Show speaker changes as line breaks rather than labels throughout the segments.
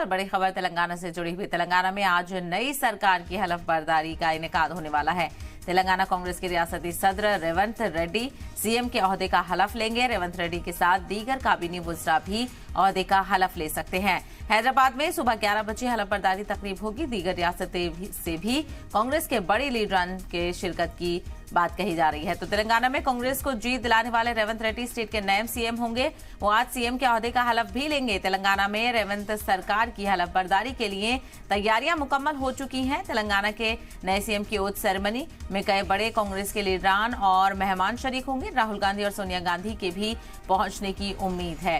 और बड़ी खबर तेलंगाना से जुड़ी हुई। तेलंगाना में आज नई सरकार की हलफ बर्दारी का इनेकाद होने वाला है। तेलंगाना कांग्रेस के रियासती सदर रेवंत रेड्डी सीएम के ओहदे का हलफ लेंगे। रेवंत रेड्डी के साथ दीगर काबीनी वुज़रा भी ओहदे का हलफ ले सकते हैं। हैदराबाद में सुबह 11 बजे हलफ बर्दारी तकरीब होगी। दीगर रियासतें से भी कांग्रेस के बड़े लीडरान के शिरकत की बात कही जा रही है। तो तेलंगाना में कांग्रेस को जीत दिलाने वाले रेवंत रेड्डी स्टेट के नए सीएम होंगे। वो आज सीएम के ओहदे का हलफ भी लेंगे। तेलंगाना में रेवंत सरकार की हलफ बर्दारी के लिए तैयारियां मुकम्मल हो चुकी हैं। तेलंगाना के नए सीएम की ओथ सेरेमनी में कई बड़े कांग्रेस के लीडरान और मेहमान शरीक होंगे। राहुल गांधी और सोनिया गांधी के भी पहुंचने की उम्मीद है।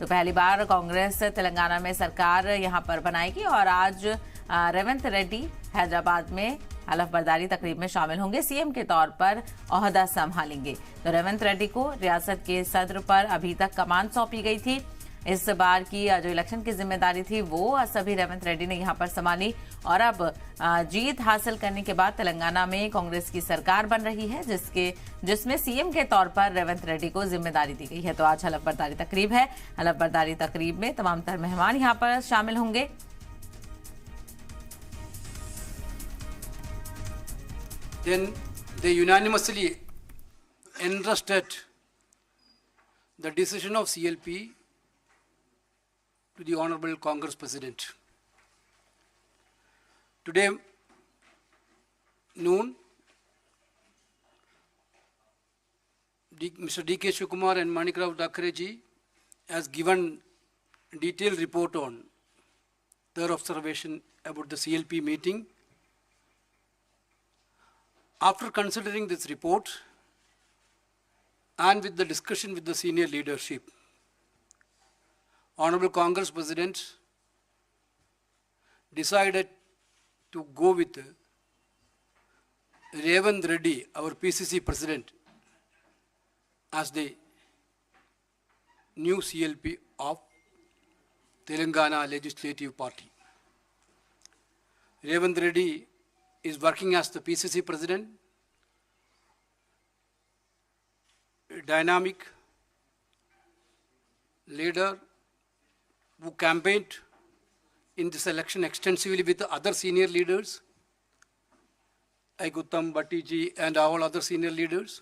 तो पहली बार कांग्रेस तेलंगाना में सरकार यहां पर बनाएगी और आज रेवंत रेड्डी हैदराबाद में हलफ बर्दारी तकरीब में शामिल होंगे। सीएम के तौर पर ओहदा संभालेंगे। तो रेवंत रेड्डी को रियासत के सदर पर अभी तक कमान सौंपी गई थी। इस बार की जो इलेक्शन की जिम्मेदारी थी वो सभी रेवंत रेड्डी ने यहां पर संभाली और अब जीत हासिल करने के बाद तेलंगाना में कांग्रेस की सरकार बन रही है जिसमें सीएम के तौर पर रेवंत रेड्डी को जिम्मेदारी दी गई है। तो आज हलफ बर्दारी तकरीब है। हलफ बर्दारी तकरीब में तमाम तर मेहमान यहां पर शामिल होंगे।
Then they unanimously entrusted the decision of CLP to the Honorable Congress President. Today noon, Mr. D.K. Shivakumar and Manikrao Dakhareji has given detailed report on their observation about the CLP meeting. After considering this report and with the discussion with the senior leadership, Honorable Congress President decided to go with Revanth Reddy, our PCC President, as the new CLP of Telangana Legislative Party. Revanth Reddy is working as the PCC President, a dynamic leader who campaigned in this election extensively with other senior leaders, like Uttam Bhattiji and all other senior leaders.